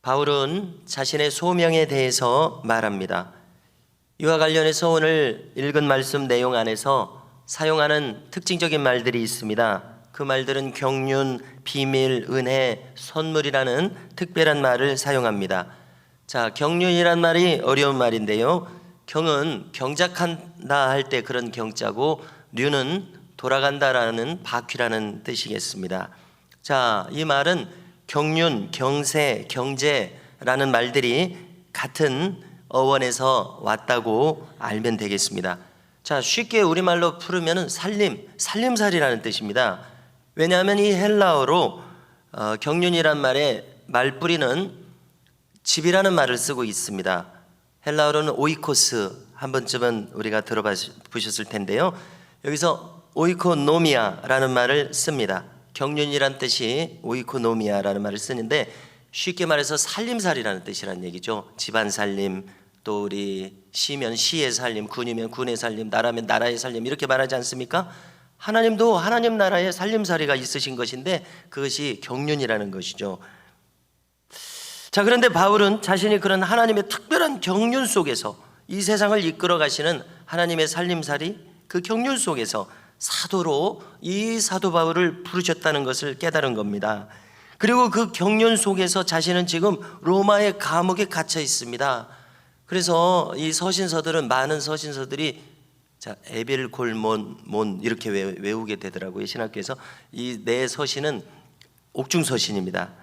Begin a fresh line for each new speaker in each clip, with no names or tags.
바울은 자신의 소명에 대해서 말합니다. 이와 관련해서 오늘 읽은 말씀 내용 안에서 사용하는 특징적인 말들이 있습니다. 그 말들은 경륜, 비밀, 은혜, 선물이라는 특별한 말을 사용합니다. 자, 경륜이란 말이 어려운 말인데요. 경은 경작한다 할 때 그런 경자고, 륜은 돌아간다라는 바퀴라는 뜻이겠습니다. 자, 이 말은 경륜, 경세, 경제라는 말들이 같은 어원에서 왔다고 알면 되겠습니다. 자, 쉽게 우리말로 풀으면 살림살이라는 뜻입니다. 왜냐하면 이 헬라어로 경륜이란 말의 말뿌리는 집이라는 말을 쓰고 있습니다. 헬라어로는 오이코스, 한 번쯤은 우리가 들어보셨을 텐데요. 여기서 오이코노미아라는 말을 씁니다. 경륜이란 뜻이 오이코노미아라는 말을 쓰는데, 쉽게 말해서 살림살이라는 뜻이라는 얘기죠. 집안 살림, 또 우리 시면 시의 살림, 군이면 군의 살림, 나라면 나라의 살림, 이렇게 말하지 않습니까? 하나님도 하나님 나라의 살림살이가 있으신 것인데 그것이 경륜이라는 것이죠. 자, 그런데 바울은 자신이 그런 하나님의 특별한 경륜 속에서 이 세상을 이끌어 가시는 하나님의 살림살이, 그 경륜 속에서 사도로 이 사도 바울을 부르셨다는 것을 깨달은 겁니다. 그리고 그 경륜 속에서 자신은 지금 로마의 감옥에 갇혀 있습니다. 그래서 이 서신서들은, 많은 서신서들이 에빌골몬 이렇게 외우게 되더라고요. 신학교에서 이 네 서신은 옥중서신입니다.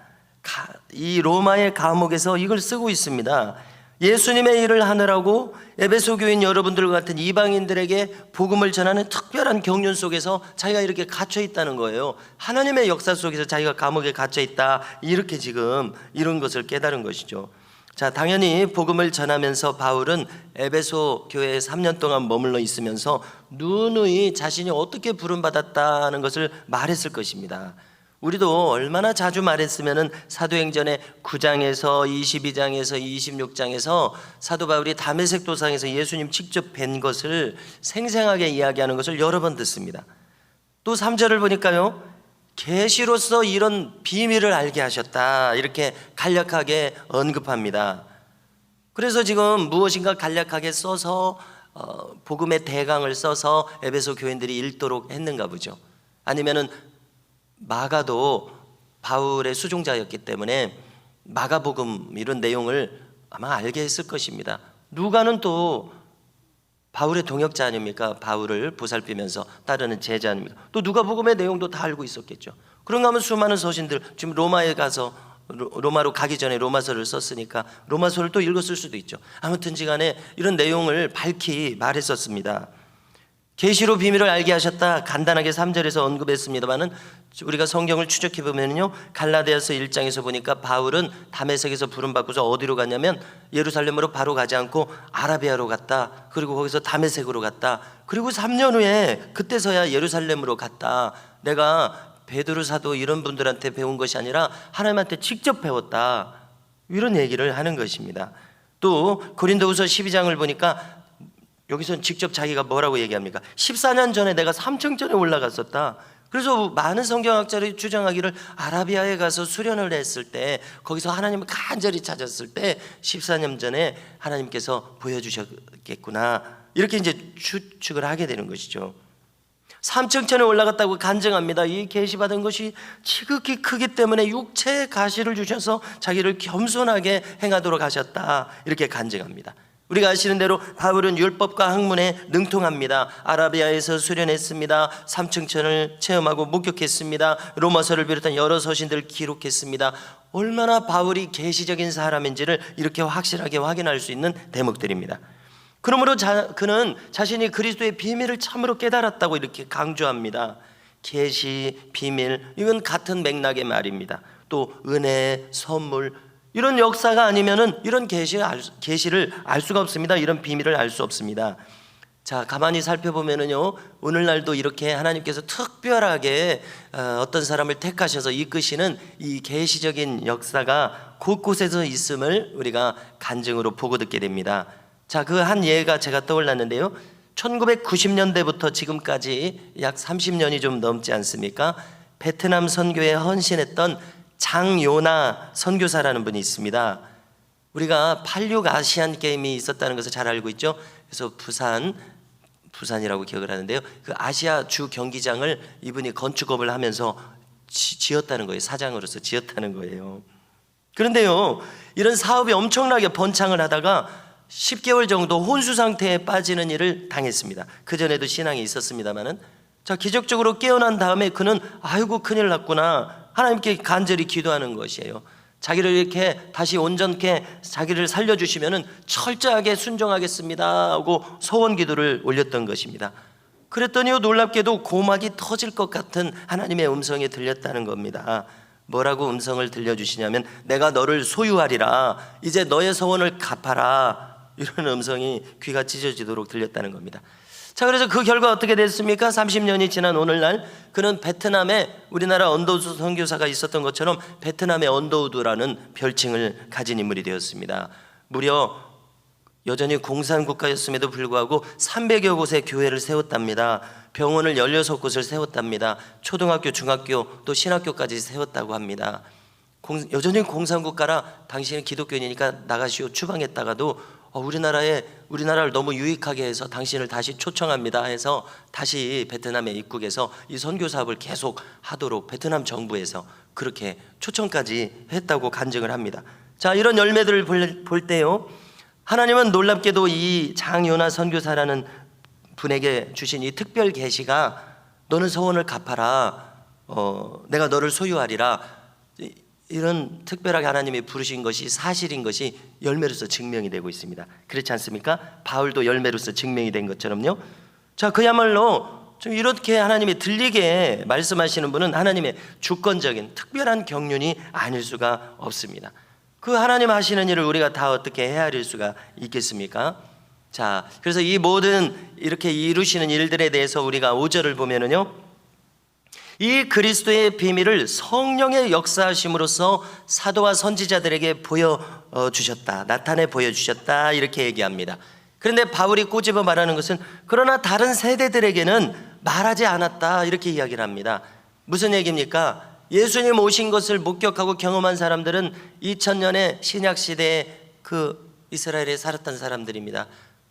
이 로마의 감옥에서 이걸 쓰고 있습니다. 예수님의 일을 하느라고 에베소 교인 여러분들과 같은 이방인들에게 복음을 전하는 특별한 경륜 속에서 자기가 이렇게 갇혀 있다는 거예요. 하나님의 역사 속에서 자기가 감옥에 갇혀 있다, 이렇게 지금 이런 것을 깨달은 것이죠. 자, 당연히 복음을 전하면서 바울은 에베소 교회에 3년 동안 머물러 있으면서 누누이 자신이 어떻게 부름받았다는 것을 말했을 것입니다. 우리도 얼마나 자주 말했으면 사도행전의 9장에서 22장에서 26장에서 사도 바울이 다메섹 도상에서 예수님 직접 뵌 것을 생생하게 이야기하는 것을 여러 번 듣습니다. 또 3절을 보니까요, 계시로서 이런 비밀을 알게 하셨다, 이렇게 간략하게 언급합니다. 그래서 지금 무엇인가 간략하게 써서 복음의 대강을 써서 에베소 교인들이 읽도록 했는가 보죠. 아니면은 마가도 바울의 수종자였기 때문에 마가복음 이런 내용을 아마 알게 했을 것입니다. 누가는 또 바울의 동역자 아닙니까? 바울을 보살피면서 따르는 제자 아닙니까? 또 누가복음의 내용도 다 알고 있었겠죠. 그런가 하면 수많은 서신들, 지금 로마에 가서 로마로 가기 전에 로마서를 썼으니까 로마서를 또 읽었을 수도 있죠. 아무튼지 간에 이런 내용을 밝히 말했었습니다. 계시로 비밀을 알게 하셨다, 간단하게 3절에서 언급했습니다만은 우리가 성경을 추적해 보면요, 갈라디아서 1장에서 보니까 바울은 다메섹에서 부름받고서 어디로 갔냐면 예루살렘으로 바로 가지 않고 아라비아로 갔다, 그리고 거기서 다메섹으로 갔다, 그리고 3년 후에 그때서야 예루살렘으로 갔다. 내가 베드로 사도 이런 분들한테 배운 것이 아니라 하나님한테 직접 배웠다, 이런 얘기를 하는 것입니다. 또 고린도후서 12장을 보니까 여기서는 직접 자기가 뭐라고 얘기합니까? 14년 전에 내가 삼층전에 올라갔었다. 그래서 많은 성경학자들이 주장하기를 아라비아에 가서 수련을 했을 때, 거기서 하나님을 간절히 찾았을 때 14년 전에 하나님께서 보여주셨겠구나, 이렇게 이제 추측을 하게 되는 것이죠. 삼층천에 올라갔다고 간증합니다. 이 계시받은 것이 지극히 크기 때문에 육체의 가시를 주셔서 자기를 겸손하게 행하도록 하셨다, 이렇게 간증합니다. 우리가 아시는 대로 바울은 율법과 학문에 능통합니다. 아라비아에서 수련했습니다. 삼층천을 체험하고 목격했습니다. 로마서를 비롯한 여러 서신들을 기록했습니다. 얼마나 바울이 계시적인 사람인지를 이렇게 확실하게 확인할 수 있는 대목들입니다. 그러므로 그는 자신이 그리스도의 비밀을 참으로 깨달았다고 이렇게 강조합니다. 계시, 비밀, 이건 같은 맥락의 말입니다. 또 은혜, 선물, 이런 역사가 아니면은 이런 계시를 알 수가 없습니다. 이런 비밀을 알 수 없습니다. 자, 가만히 살펴보면은요, 오늘날도 이렇게 하나님께서 특별하게 어떤 사람을 택하셔서 이끄시는 이 계시적인 역사가 곳곳에서 있음을 우리가 간증으로 보고 듣게 됩니다. 자, 그 한 예가 제가 떠올랐는데요, 1990년대부터 지금까지 약 30년이 좀 넘지 않습니까? 베트남 선교에 헌신했던 장요나 선교사라는 분이 있습니다. 우리가 86 아시안 게임이 있었다는 것을 잘 알고 있죠. 그래서 부산이라고 기억을 하는데요. 그 아시아 주 경기장을 이분이 건축업을 하면서 지었다는 거예요. 사장으로서 지었다는 거예요. 그런데요, 이런 사업이 엄청나게 번창을 하다가 10개월 정도 혼수 상태에 빠지는 일을 당했습니다. 그전에도 신앙이 있었습니다만은, 자, 기적적으로 깨어난 다음에 그는 아이고 큰일 났구나, 하나님께 간절히 기도하는 것이에요. 자기를 이렇게 다시 온전케 자기를 살려주시면은 철저하게 순종하겠습니다 하고 소원 기도를 올렸던 것입니다. 그랬더니요, 놀랍게도 고막이 터질 것 같은 하나님의 음성이 들렸다는 겁니다. 뭐라고 음성을 들려주시냐면, 내가 너를 소유하리라, 이제 너의 소원을 갚아라, 이런 음성이 귀가 찢어지도록 들렸다는 겁니다. 자, 그래서 그 결과 어떻게 됐습니까? 30년이 지난 오늘날 그는 베트남에 우리나라 언더우드 선교사가 있었던 것처럼 베트남의 언더우드라는 별칭을 가진 인물이 되었습니다. 무려 여전히 공산국가였음에도 불구하고 300여 곳의 교회를 세웠답니다. 병원을 16곳을 세웠답니다. 초등학교, 중학교, 또 신학교까지 세웠다고 합니다. 여전히 공산국가라 당신은 기독교인이니까 나가시오 추방했다가도 우리나라를 너무 유익하게 해서 당신을 다시 초청합니다 해서 다시 베트남에 입국해서 이 선교 사업을 계속 하도록 베트남 정부에서 그렇게 초청까지 했다고 간증을 합니다. 자, 이런 열매들을 볼 때요, 하나님은 놀랍게도 이 장요나 선교사라는 분에게 주신 이 특별 계시가, 너는 소원을 갚아라, 내가 너를 소유하리라, 이런 특별하게 하나님이 부르신 것이 사실인 것이 열매로서 증명이 되고 있습니다. 그렇지 않습니까? 바울도 열매로서 증명이 된 것처럼요. 자, 그야말로 좀 이렇게 하나님이 들리게 말씀하시는 분은 하나님의 주권적인 특별한 경륜이 아닐 수가 없습니다. 그 하나님 하시는 일을 우리가 다 어떻게 헤아릴 수가 있겠습니까? 자, 그래서 이 모든 이렇게 이루시는 일들에 대해서 우리가 5절을 보면은요, 이 그리스도의 비밀을 성령의 역사하심으로써 사도와 선지자들에게 보여주셨다, 나타내 보여주셨다, 이렇게 얘기합니다. 그런데 바울이 꼬집어 말하는 것은 그러나 다른 세대들에게는 말하지 않았다, 이렇게 이야기를 합니다. 무슨 얘기입니까? 예수님 오신 것을 목격하고 경험한 사람들은 2000년의 신약시대에 그 이스라엘에 살았던 사람들입니다.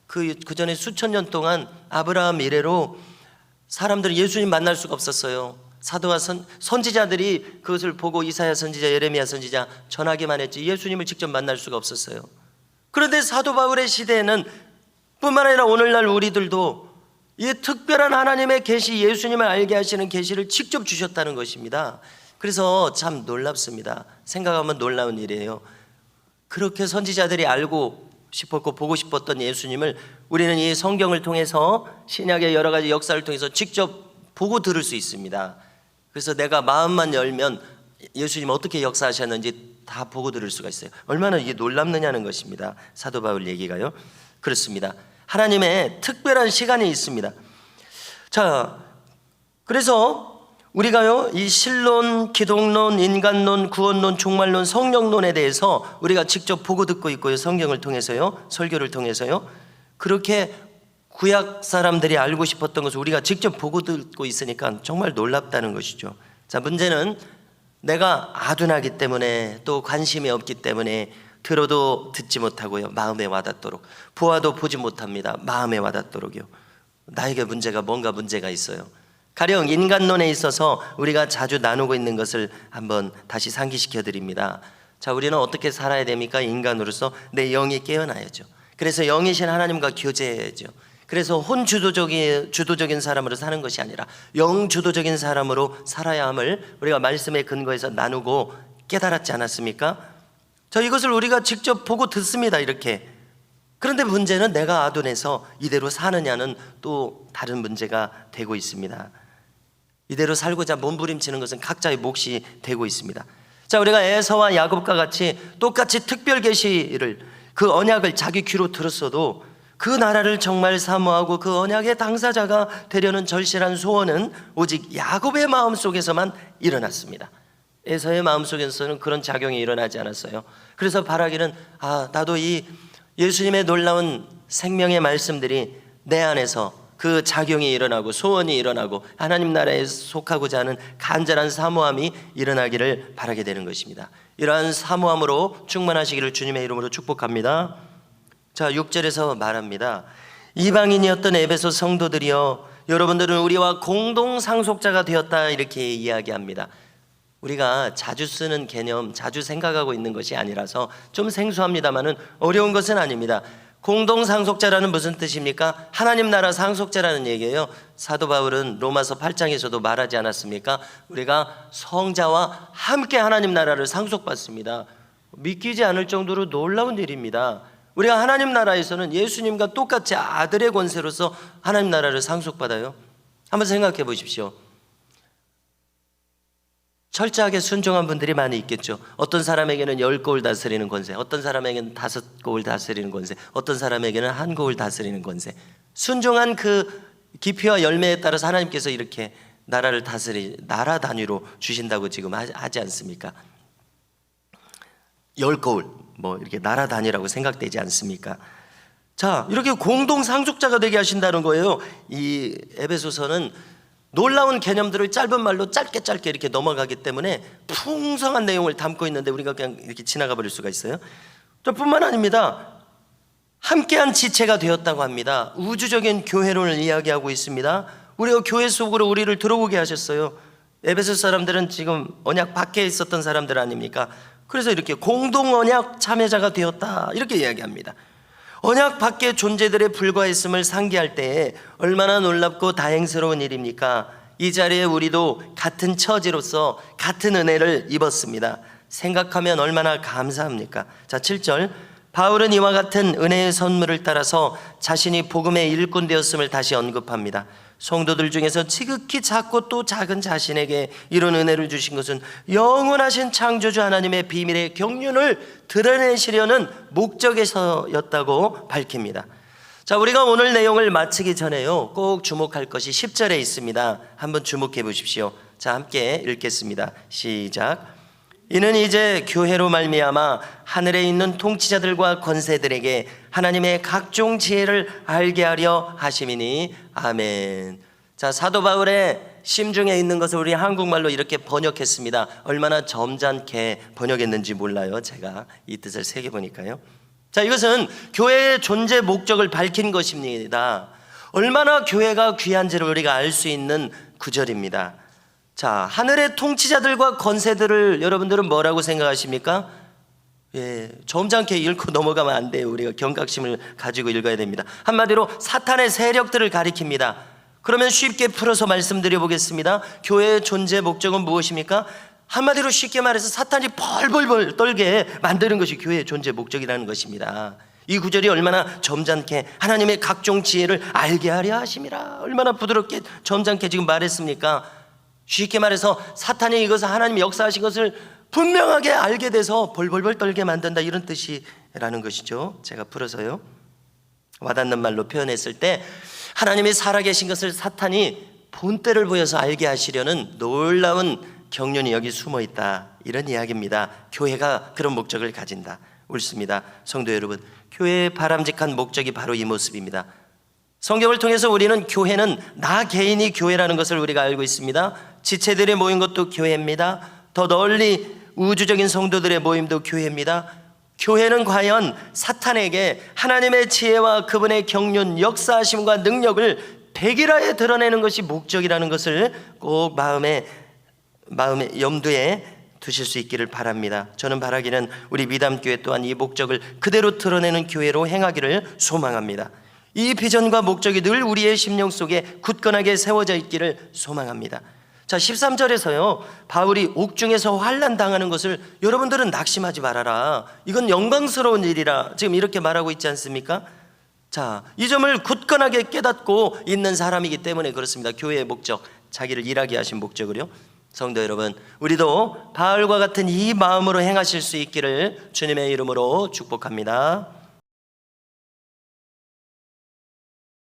그 전에 수천 년 동안 아브라함 이래로 사람들은 예수님 만날 수가 없었어요. 사도와 선지자들이 그것을 보고 이사야 선지자, 예레미야 선지자 전하기만 했지 예수님을 직접 만날 수가 없었어요. 그런데 사도 바울의 시대에는 뿐만 아니라 오늘날 우리들도 이 특별한 하나님의 계시, 예수님을 알게 하시는 계시를 직접 주셨다는 것입니다. 그래서 참 놀랍습니다. 생각하면 놀라운 일이에요. 그렇게 선지자들이 알고 싶었고 보고 싶었던 예수님을 우리는 이 성경을 통해서, 신약의 여러 가지 역사를 통해서 직접 보고 들을 수 있습니다. 그래서 내가 마음만 열면 예수님 어떻게 역사하셨는지 다 보고 들을 수가 있어요. 얼마나 이게 놀랍느냐는 것입니다. 사도 바울 얘기가요. 그렇습니다. 하나님의 특별한 시간이 있습니다. 자, 그래서 우리가요, 이 신론, 기독론, 인간론, 구원론, 종말론, 성령론에 대해서 우리가 직접 보고 듣고 있고요. 성경을 통해서요, 설교를 통해서요. 그렇게 구약 사람들이 알고 싶었던 것을 우리가 직접 보고 듣고 있으니까 정말 놀랍다는 것이죠. 자, 문제는 내가 아둔하기 때문에, 또 관심이 없기 때문에 들어도 듣지 못하고요, 마음에 와닿도록, 보아도 보지 못합니다, 마음에 와닿도록요. 나에게 뭔가 문제가 있어요. 가령 인간론에 있어서 우리가 자주 나누고 있는 것을 한번 다시 상기시켜 드립니다. 자, 우리는 어떻게 살아야 됩니까? 인간으로서 내 영이 깨어나야죠. 그래서 영이신 하나님과 교제해야죠. 그래서 혼주도적인 사람으로 사는 것이 아니라 영주도적인 사람으로 살아야 함을 우리가 말씀의 근거에서 나누고 깨달았지 않았습니까? 자, 이것을 우리가 직접 보고 듣습니다, 이렇게. 그런데 문제는 내가 아둔해서 이대로 사느냐는 또 다른 문제가 되고 있습니다. 이대로 살고자 몸부림치는 것은 각자의 몫이 되고 있습니다. 자, 우리가 에서와 야곱과 같이 똑같이 특별 계시를, 그 언약을 자기 귀로 들었어도 그 나라를 정말 사모하고 그 언약의 당사자가 되려는 절실한 소원은 오직 야곱의 마음속에서만 일어났습니다. 에서의 마음속에서는 그런 작용이 일어나지 않았어요. 그래서 바라기는, 나도 이 예수님의 놀라운 생명의 말씀들이 내 안에서 그 작용이 일어나고 소원이 일어나고 하나님 나라에 속하고자 하는 간절한 사모함이 일어나기를 바라게 되는 것입니다. 이러한 사모함으로 충만하시기를 주님의 이름으로 축복합니다. 자, 6절에서 말합니다. 이방인이었던 에베소 성도들이여, 여러분들은 우리와 공동 상속자가 되었다, 이렇게 이야기합니다. 우리가 자주 쓰는 개념, 자주 생각하고 있는 것이 아니라서 좀 생소합니다만은 어려운 것은 아닙니다. 공동 상속자라는 무슨 뜻입니까? 하나님 나라 상속자라는 얘기예요. 사도 바울은 로마서 8장에서도 말하지 않았습니까? 우리가 성자와 함께 하나님 나라를 상속받습니다. 믿기지 않을 정도로 놀라운 일입니다. 우리가 하나님 나라에서는 예수님과 똑같이 아들의 권세로서 하나님 나라를 상속받아요. 한번 생각해 보십시오. 철저하게 순종한 분들이 많이 있겠죠. 어떤 사람에게는 10고을 다스리는 권세, 어떤 사람에게는 5고을 다스리는 권세, 어떤 사람에게는 1고을 다스리는 권세. 순종한 그 깊이와 열매에 따라서 하나님께서 이렇게 나라를 나라 단위로 주신다고 지금 하지 않습니까? 10고을 뭐 이렇게 나라 단위라고 생각되지 않습니까? 자, 이렇게 공동 상속자가 되게 하신다는 거예요. 이 에베소서는 놀라운 개념들을 짧은 말로 짧게 이렇게 넘어가기 때문에 풍성한 내용을 담고 있는데 우리가 그냥 이렇게 지나가 버릴 수가 있어요. 뿐만 아닙니다. 함께한 지체가 되었다고 합니다. 우주적인 교회론을 이야기하고 있습니다. 우리가 교회 속으로 우리를 들어오게 하셨어요. 에베소 사람들은 지금 언약 밖에 있었던 사람들 아닙니까? 그래서 이렇게 공동 언약 참여자가 되었다, 이렇게 이야기합니다. 언약 밖의 존재들에 불과했음을 상기할 때에 얼마나 놀랍고 다행스러운 일입니까? 이 자리에 우리도 같은 처지로서 같은 은혜를 입었습니다. 생각하면 얼마나 감사합니까? 자, 7절. 바울은 이와 같은 은혜의 선물을 따라서 자신이 복음의 일꾼 되었음을 다시 언급합니다. 성도들 중에서 지극히 작고 또 작은 자신에게 이런 은혜를 주신 것은 영원하신 창조주 하나님의 비밀의 경륜을 드러내시려는 목적에서였다고 밝힙니다. 자, 우리가 오늘 내용을 마치기 전에요, 꼭 주목할 것이 10절에 있습니다. 한번 주목해 보십시오. 자, 함께 읽겠습니다. 시작. 이는 이제 교회로 말미암아 하늘에 있는 통치자들과 권세들에게 하나님의 각종 지혜를 알게 하려 하심이니 아멘. 자, 사도 바울의 심중에 있는 것을 우리 한국말로 이렇게 번역했습니다. 얼마나 점잖게 번역했는지 몰라요. 제가 이 뜻을 새겨보니까요. 자, 이것은 교회의 존재 목적을 밝힌 것입니다. 얼마나 교회가 귀한지를 우리가 알 수 있는 구절입니다. 자, 하늘의 통치자들과 권세들을 여러분들은 뭐라고 생각하십니까? 점잖게 읽고 넘어가면 안 돼요. 우리가 경각심을 가지고 읽어야 됩니다. 한마디로 사탄의 세력들을 가리킵니다. 그러면 쉽게 풀어서 말씀드려 보겠습니다. 교회의 존재 목적은 무엇입니까? 한마디로 쉽게 말해서 사탄이 벌벌벌 떨게 만드는 것이 교회의 존재 목적이라는 것입니다. 이 구절이 얼마나 점잖게 하나님의 각종 지혜를 알게 하려 하심이라, 얼마나 부드럽게 점잖게 지금 말했습니까? 쉽게 말해서 사탄이 이것을 하나님이 역사하신 것을 분명하게 알게 돼서 벌벌벌 떨게 만든다, 이런 뜻이라는 것이죠. 제가 풀어서요, 와닿는 말로 표현했을 때 하나님이 살아계신 것을 사탄이 본때를 보여서 알게 하시려는 놀라운 경륜이 여기 숨어있다, 이런 이야기입니다. 교회가 그런 목적을 가진다. 옳습니다. 성도 여러분, 교회의 바람직한 목적이 바로 이 모습입니다. 성경을 통해서 우리는 교회는 나 개인이 교회라는 것을 우리가 알고 있습니다. 지체들의 모인 것도 교회입니다. 더 널리 우주적인 성도들의 모임도 교회입니다. 교회는 과연 사탄에게 하나님의 지혜와 그분의 경륜, 역사하심과 능력을 백일하에 드러내는 것이 목적이라는 것을 꼭 마음에 염두에 두실 수 있기를 바랍니다. 저는 바라기는 우리 미담교회 또한 이 목적을 그대로 드러내는 교회로 행하기를 소망합니다. 이 비전과 목적이 늘 우리의 심령 속에 굳건하게 세워져 있기를 소망합니다. 자, 13절에서요, 바울이 옥중에서 환난 당하는 것을 여러분들은 낙심하지 말아라, 이건 영광스러운 일이라 지금 이렇게 말하고 있지 않습니까? 자, 이 점을 굳건하게 깨닫고 있는 사람이기 때문에 그렇습니다. 교회의 목적, 자기를 일하게 하신 목적을요. 성도 여러분, 우리도 바울과 같은 이 마음으로 행하실 수 있기를 주님의 이름으로 축복합니다.